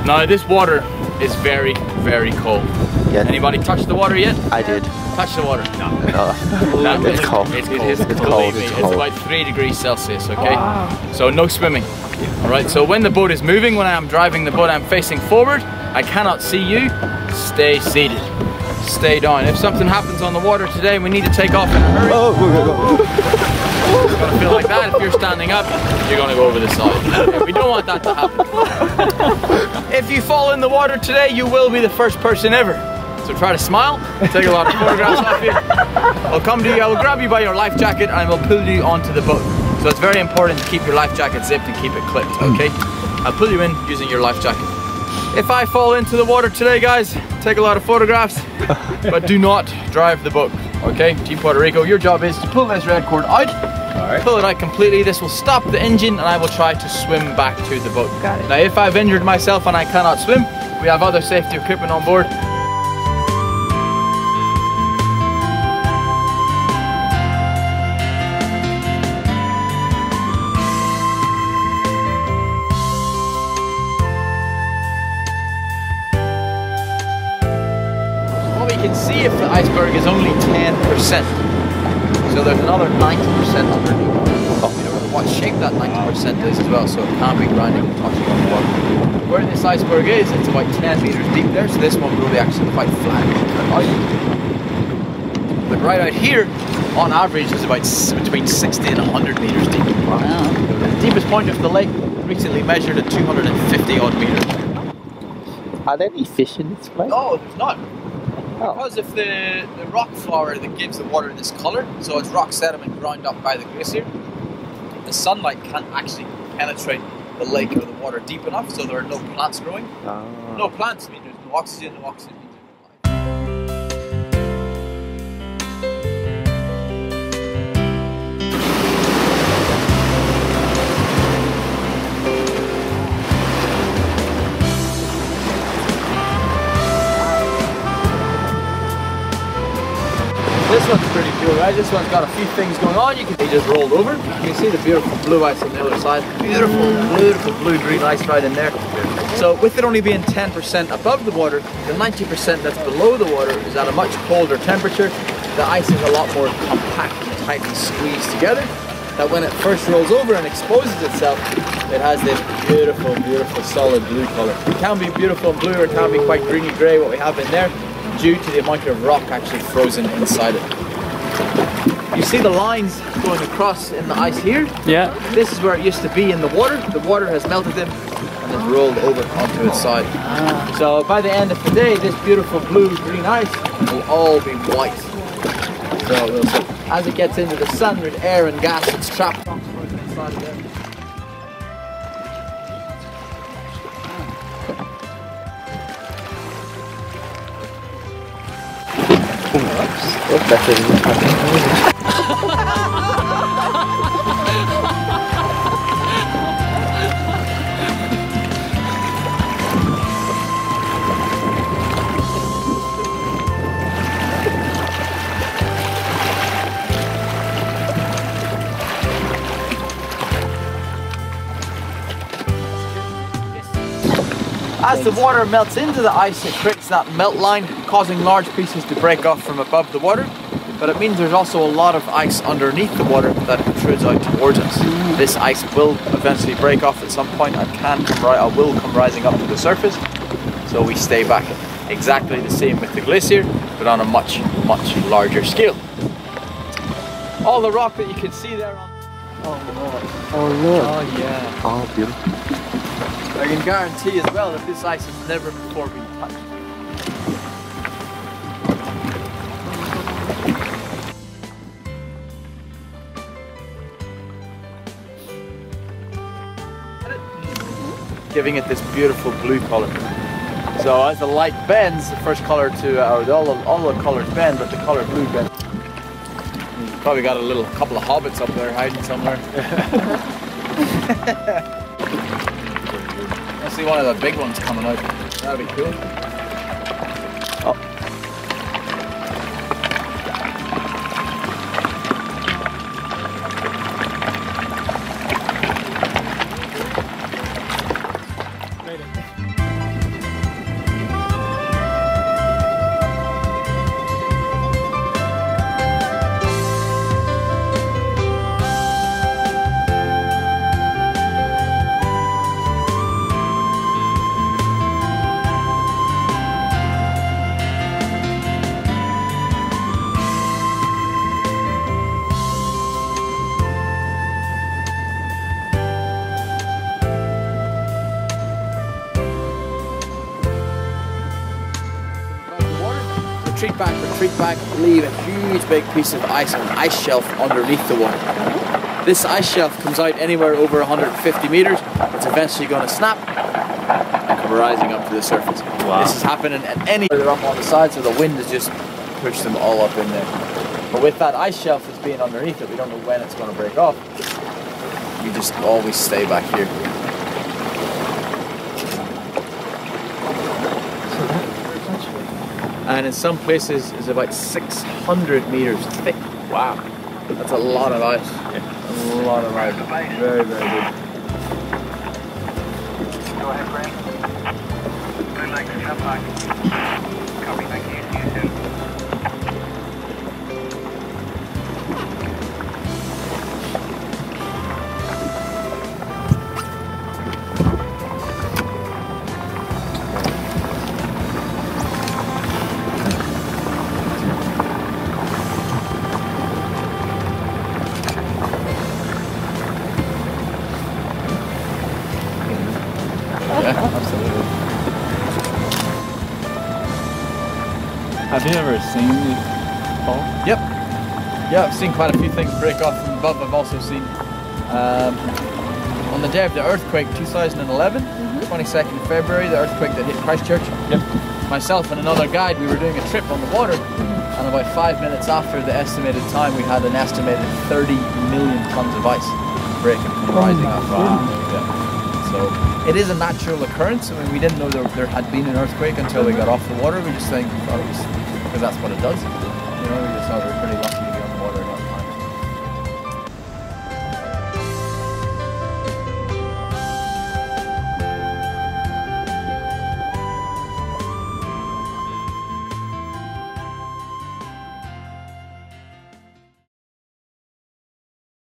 Now this water is very, very cold. Yeah. Anybody touch the water yet? I did. Touch the water. No. It's cold. It's cold. It's cold. It's about 3 degrees Celsius, okay? Wow. So no swimming. Alright, so when the boat is moving, when I'm driving the boat, I'm facing forward. I cannot see you. Stay seated. Stay down. If something happens on the water today and we need to take off in a hurry, it's going to feel like that. If you're standing up, you're going to go over the side. Okay, we don't want that to happen. If you fall in the water today, you will be the first person ever. So try to smile, take a lot of photographs of you. I'll come to you, I will grab you by your life jacket and I will pull you onto the boat. So it's very important to keep your life jacket zipped and keep it clipped, okay? I'll pull you in using your life jacket. If I fall into the water today, guys, take a lot of photographs, but do not drive the boat, okay? Team Puerto Rico, your job is to pull this red cord out, pull it out completely. This will stop the engine and I will try to swim back to the boat. Got it. Now, if I've injured myself and I cannot swim, we have other safety equipment on board. You can see if the iceberg is only 10%. So there's another 90% underneath. Oh, we don't know what shape that 90% is as well, so it can't be grinding and touching on the water. Where this iceberg is, it's about 10 meters deep there, so this one will be actually quite flat. But right out here, on average, is about between 60 and 100 meters deep. Wow. The deepest point of the lake recently measured at 250 odd meters. Are there any fish in this place? No, there's not. Oh. Because of the rock flour that gives the water this colour, so it's rock sediment ground up by the glacier, the sunlight can't actually penetrate the lake or the water deep enough, so there are no plants growing. No plants mean there's no oxygen, no oxygen means there's no life. This one's pretty cool, right? This one's got a few things going on. They just rolled over. You can see the beautiful blue ice on the other side. Beautiful, beautiful blue-green ice right in there. So with it only being 10% above the water, the 90% that's below the water is at a much colder temperature. The ice is a lot more compact and tightly squeezed together. That when it first rolls over and exposes itself, it has this beautiful, beautiful solid blue color. It can be beautiful and blue, or it can be quite greeny grey, what we have in there, due to the amount of rock actually frozen inside it. You see the lines going across in the ice here? Yeah. This is where it used to be in the water. The water has melted in and has rolled over onto its side. So by the end of the day, this beautiful blue-green ice will all be white. So as it gets into the sun, there's air and gas that's trapped inside of there. Better than As the water melts into the ice, it creates that melt line, causing large pieces to break off from above the water. But it means there's also a lot of ice underneath the water that protrudes out towards us. This ice will eventually break off at some point. I will come rising up to the surface, so we stay back. Exactly the same with the glacier, but on a much, much larger scale. All the rock that you can see there on... Oh Lord. Oh Lord. Oh yeah. Oh, beautiful. I can guarantee as well that this ice has never before been touched. Giving it this beautiful blue color. So as the light bends, the first color to, or all the colors bend, but the color blue bends. You've probably got a couple of hobbits up there hiding somewhere. I see one of the big ones coming out. That'd be cool. Oh. retreat back, leave a huge big piece of ice on an ice shelf underneath the water. This ice shelf comes out anywhere over 150 meters. It's eventually going to snap and come rising up to the surface. Wow. This is happening at any they're up on the side, so the wind has just pushed them all up in there. But with that ice shelf that's being underneath it, we don't know when it's going to break off. We just always stay back here. And in some places it's about 600 meters thick. Wow. That's a lot of ice. A lot of ice. Very, very good. Go ahead, Brent. Good luck, come back. Copy, thank you. See you soon. Absolutely. Have you ever seen it fall? Yep. Yeah, I've seen quite a few things break off from above. I've also seen on the day of the earthquake 2011, 22nd of February, the earthquake that hit Christchurch. Yep. Myself and another guide, we were doing a trip on the water, and about 5 minutes after the estimated time, we had an estimated 30 million tons of ice breaking and rising up. Wow. Yeah. So it is a natural occurrence. I mean, we didn't know there had been an earthquake until we got off the water. We just thought it was, because that's what it does. You know, we just thought it was pretty